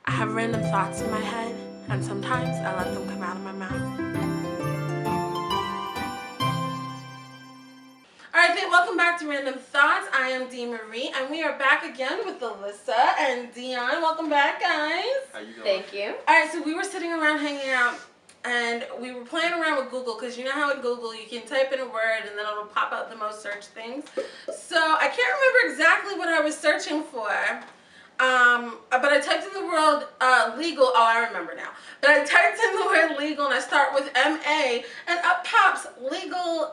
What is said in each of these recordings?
I have random thoughts in my head, and sometimes I let them come out of my mouth. Alright, welcome back to Random Thoughts. I am Dee Marie, and we are back again with Alyssa and Dion. Welcome back, guys. How you doing? Thank you. Alright, so we were sitting around hanging out, and we were playing around with Google, because you know how in Google you can type in a word and then it'll pop out the most searched things. So I can't remember exactly what I was searching for. But I typed in the word legal. Oh, I remember now. But I typed in the word legal, and I start with M-A, and up pops legal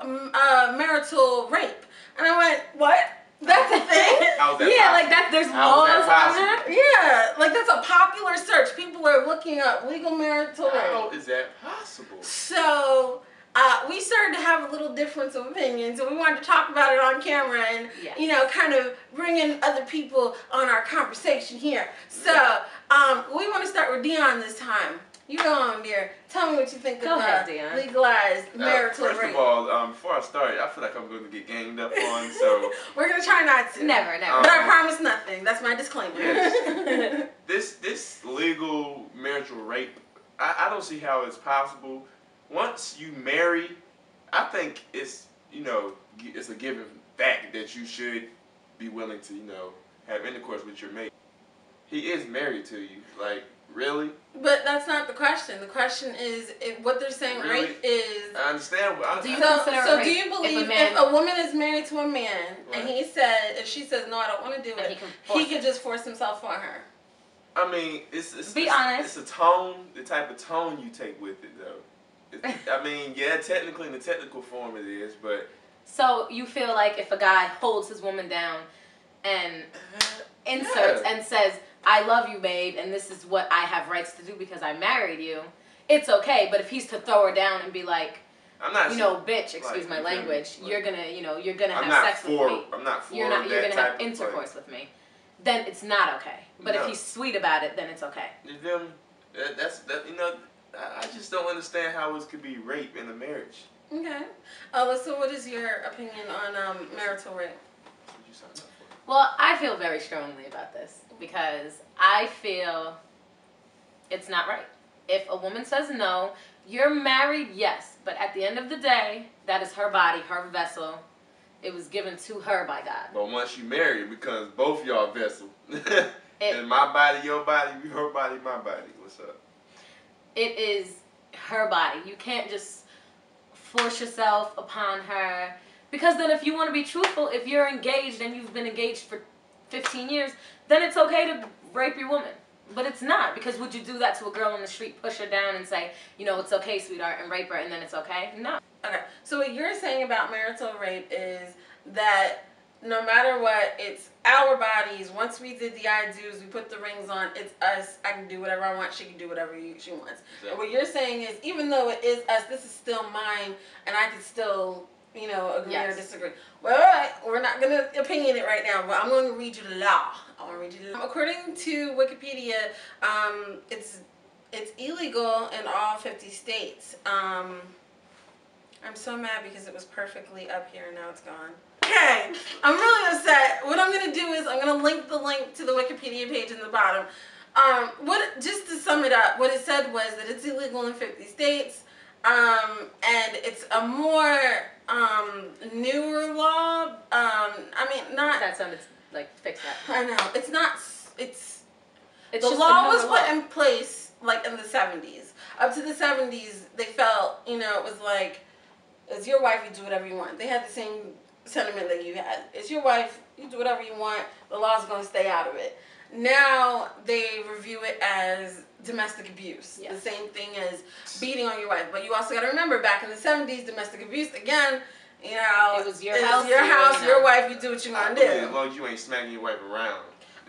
marital rape. And I went, what? That's a thing? How's that Yeah, possible? like that. There's How is laws that on that. Yeah, like that's a popular search. People are looking up legal marital How rape. is that possible? So we started to have a little difference of opinion, so we wanted to talk about it on camera and, Yes. you know, kind of bring in other people on our conversation here. So we want to start with Dion this time. You go on, dear. Tell me what you think Go of ahead, Dion. legalized marital First rape. of all, before I start, I feel like I'm going to get ganged up on, so... We're going to try not to. Never. But I promise nothing. That's my disclaimer. Yes. This legal marital rape, I don't see how it's possible. Once you marry, I think it's, you know, it's a given fact that you should be willing to, you know, have intercourse with your mate. He is married to you. Like, really? But that's not the question. The question is what they're saying Really? rape is. I understand. But Do you So consider do rape you believe if a man- if a woman is married to a man and Right. if she says no, I don't want to do And it, he can he could just force himself on her. I mean, it's Be honest. It's a tone, the type of tone you take with it, though. I mean, yeah, technically in the technical form it is, but So you feel like if a guy holds his woman down and inserts Yeah. and says, "I love you, babe, and this is what I have rights to do because I married you," it's okay. But if he's to throw her down and be like, I'm not. you know, bitch, excuse like, my you feel me? language, Like, you're gonna I'm have not sex for. with me. I'm not for. You're that gonna type have of, intercourse with me. Then it's not okay. But if No. he's sweet about it, then it's okay. You feel me? That. You know, I just don't understand how it could be rape in a marriage. Okay. Alyssa, what is your opinion on marital rape? What you sign up for? Well, I feel very strongly about this because I feel it's not right. If a woman says no, you're married, yes, but at the end of the day, that is her body, her vessel. It was given to her by God. But once you marry, it becomes both y'all vessel. And my body, your body, her body, my body. What's up? It is her body. You can't just force yourself upon her. Because then if you want to be truthful, if you're engaged and you've been engaged for 15 years, then it's okay to rape your woman. But it's not, because would you do that to a girl on the street, push her down and say, you know, it's okay, sweetheart, and rape her, and then it's okay? No. Okay. So what you're saying about marital rape is that no matter what, it's our bodies. Once we did the I do's, we put the rings on, it's us. I can do whatever I want. She can do whatever she wants. Exactly. And what you're saying is, even though it is us, this is still mine, and I can still, you know, agree or Yes. disagree. Well, all right, we're not going to opinion it right now, but I'm going to read you the law. I want to read you the law. According to Wikipedia, it's illegal in all 50 states. I'm so mad because it was perfectly up here and now it's gone. Okay, I'm really upset. What I'm going to do is I'm going to link the link to the Wikipedia page in the bottom. Just to sum it up, what it said was that it's illegal in 50 states, and it's a more newer law. I mean, not... That sounded like, fix that. I know. It's not... It's The just law was another put law. in place, like, in the 70s. Up to the 70s, they felt, you know, it was like, it's your wife, you do whatever you want. They had the same sentiment that you had. It's your wife, you do whatever you want, the law's going to stay out of it. Now, they review it as domestic abuse. Yes. The same thing as beating on your wife. But you also got to remember, back in the 70s, domestic abuse, again, you know, It was your it's house, your house, you know. your wife, you do what you want to do. As long as you ain't smacking your wife around.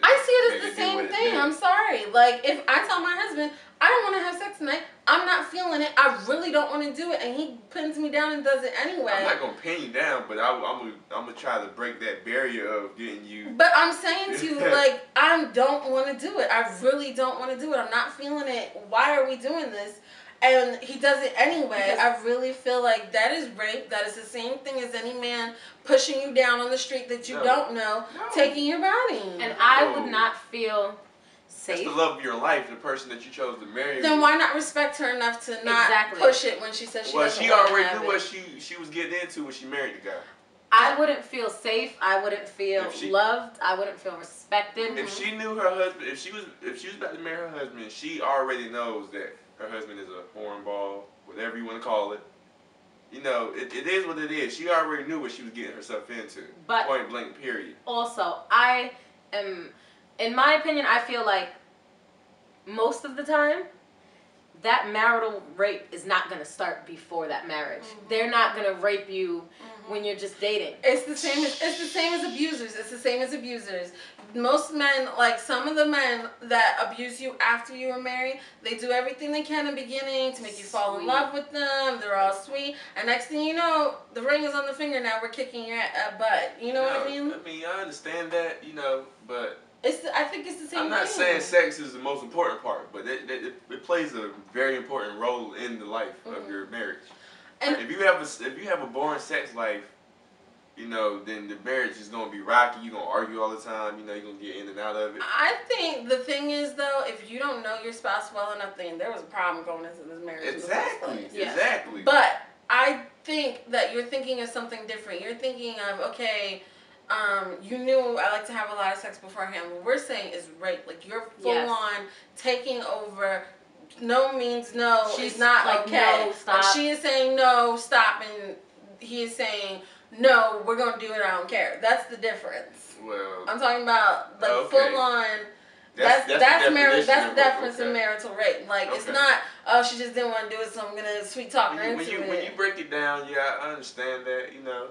I see it Make as the do same what it thing. do. I'm sorry. Like, if I tell my husband, I don't want to have sex tonight, I'm not feeling it, I really don't want to do it, and he pins me down and does it anyway. I'm not gonna pin you down, but I'm gonna try to break that barrier of getting you. But I'm saying to you, like, I don't want to do it. I really don't want to do it. I'm not feeling it. Why are we doing this? And he does it anyway. Because I really feel like that is rape. That is the same thing as any man pushing you down on the street that you No. don't know, No. taking your body. And I would not feel safe. That's the love of your life, the person that you chose to marry. Then why not respect her enough to not push it when she says she doesn't she want to already have knew it? what she was getting into when she married the guy. I wouldn't feel safe. I wouldn't feel loved. I wouldn't feel respected. If she knew her husband, if she was about to marry her husband, she already knows that her husband is a hornball, whatever you want to call it. You know, it is what it is. She already knew what she was getting herself into. But point blank, period. Also, I am, in my opinion, I feel like most of the time, that marital rape is not going to start before that marriage. They're not going to rape you when you're just dating. It's the same as abusers. It's the same as abusers. Most men, like some of the men that abuse you after you were married, they do everything they can in the beginning to make you fall in love with them. They're all sweet. And next thing you know, the ring is on the finger, now we're kicking your butt. You know what I mean? I mean, I understand that, you know, but I think it's the same thing. I'm not saying sex is the most important part, but it plays a very important role in the life of your marriage. And if you have a boring sex life, you know, then the marriage is gonna be rocky. You're gonna argue all the time. You know, you're gonna get in and out of it. I think the thing is though, if you don't know your spouse well enough, then there was a problem going into this marriage. Exactly. Exactly. But I think that you're thinking of something different. You're thinking of, okay, you knew I like to have a lot of sex beforehand. What we're saying is rape. Like you're full on taking over. No means no. She's not like, okay. No, stop. Like she is saying no, stop, and he is saying no, we're gonna do it. I don't care. That's the difference. Well, I'm talking about like full on. That's the difference in marital rape. Like it's not, oh, she just didn't want to do it, so I'm gonna sweet talk her into it. When you break it down, yeah, I understand that, you know.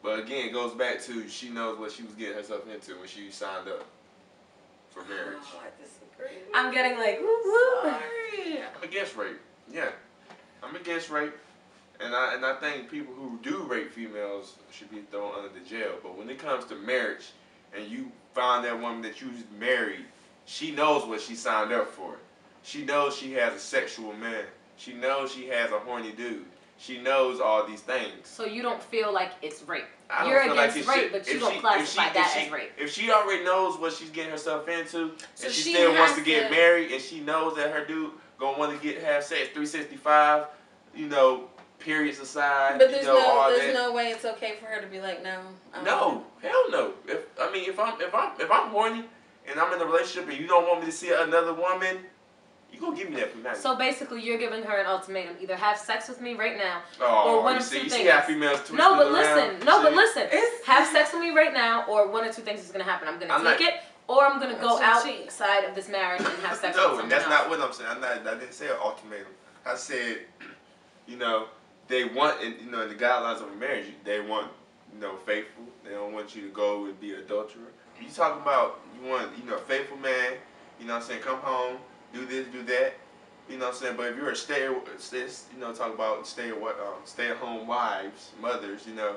But again, it goes back to she knows what she was getting herself into when she signed up for marriage. Oh, I disagree. I'm getting like, woo. Sorry. I'm against rape. Yeah, I'm against rape, and I think people who do rape females should be thrown under the jail. But when it comes to marriage, and you find that woman that you married, she knows what she signed up for. She knows she has a sexual man. She knows she has a horny dude. She knows all these things. So you don't feel like it's rape. You're against rape, but you don't classify that as rape. If she already knows what she's getting herself into, and she still wants to get married, and she knows that her dude gonna want to have sex 365, you know, periods aside, but there's no way it's okay for her to be like, no. No, hell no. If I'm horny and I'm in a relationship and you don't want me to see another woman, you gonna give me that permission. So basically, you're giving her an ultimatum: either have sex with me right now, or one of two things. You see how females twist but listen. Have sex with me right now, or one of two things is gonna happen. I'm gonna take it, or I'm gonna go outside of this marriage and have sex with someone else. No, that's not what I'm saying. I didn't say an ultimatum. I said, you know, they want, you know, in the guidelines of a marriage, they want, you know, faithful. They don't want you to go and be an adulterer. You talking about you want, you know, a faithful man. You know what I'm saying? Come home. Do this, do that, you know what I'm saying? But if you're a stay-at-home wives, mothers, you know,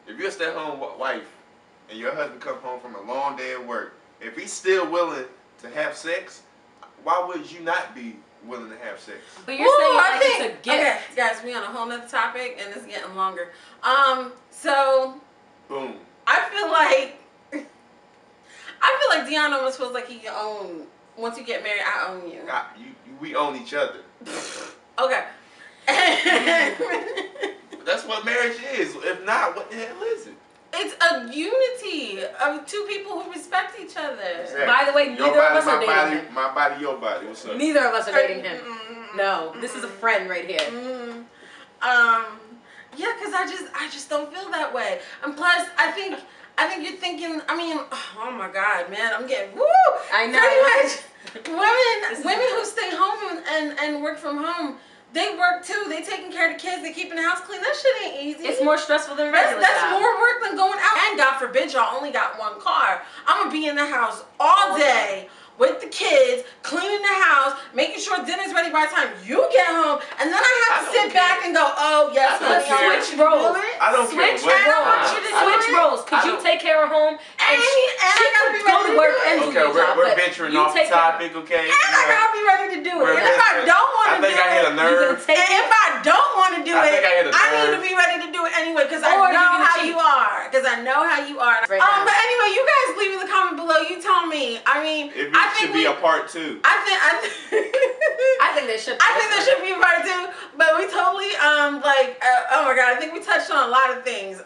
if you're a stay-at-home wife and your husband comes home from a long day at work, if he's still willing to have sex, why would you not be willing to have sex? But you're saying it's a gift. Okay, guys, we on a whole nother topic and it's getting longer. So boom. I feel like Deon almost feels like he can own. Once you get married, I own you. We own each other. Okay. That's what marriage is. If not, what the hell is it? It's a unity of two people who respect each other. Exactly. By the way, neither of us are dating him. My body, your body. What's up? Neither of us are dating him. No, this is a friend right here. Yeah, because I just don't feel that way. And plus, I think you're thinking, I mean, oh my God, man, I'm getting, woo! I know. Pretty much, women who stay home and work from home, they work too. They taking care of the kids. They keeping the house clean. That shit ain't easy. It's more stressful than regular That's more work than going out. And God forbid y'all only got one car. I'm going to be in the house all day with the kids, cleaning the house, making sure dinner's ready by the time you get home, and then I have to sit back and go, oh, yes, let's switch roles. I don't care. Switch roles. Because you take care of home, and she could go to work and do your job. We're venturing off the topic, okay? And I gotta be ready to do it. And if I don't want to do it, I hit a nerve. And if I don't want to do it, I need to be ready to do it anyway, because I know how you are. Because I know how you are. But anyway, you guys leave in the comment below Well, you tell me. I mean, If I it think should be a part 2. I think there should. I think there should be a part 2, but we totally oh my god, I think we touched on a lot of things.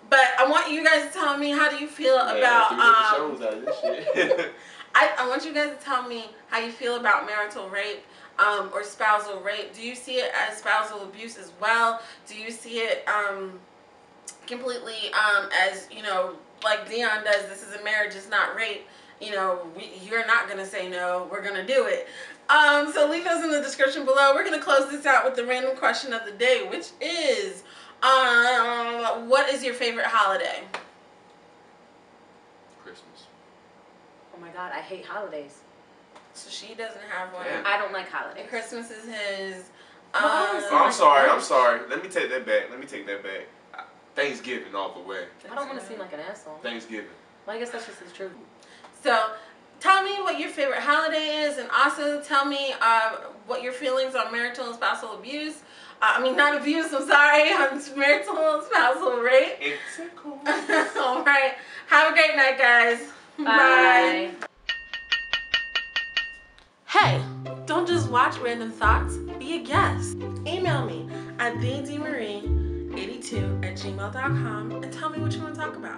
But I want you guys to tell me, how do you feel about shows out of this shit. I want you guys to tell me how you feel about marital rape or spousal rape. Do you see it as spousal abuse as well? Do you see it completely as, you know, like Dion does, this is a marriage, it's not rape. You know, you're not going to say no, we're going to do it. So leave those in the description below. We're going to close this out with the random question of the day, which is, what is your favorite holiday? Christmas. Oh my god, I hate holidays. So she doesn't have one. Yeah. I don't like holidays. And Christmas is his. I'm sorry. Let me take that back. Thanksgiving all the way. I don't want to seem like an asshole. Thanksgiving. Well, I guess that's just the truth. So tell me what your favorite holiday is, and also tell me what your feelings on marital and spousal abuse. I mean, not abuse, I'm sorry, on marital and spousal rape. All right. Have a great night, guys. Bye. Hey, don't just watch Random Thoughts, be a guest. Email me at thedmarie82@gmail.com and tell me what you want to talk about.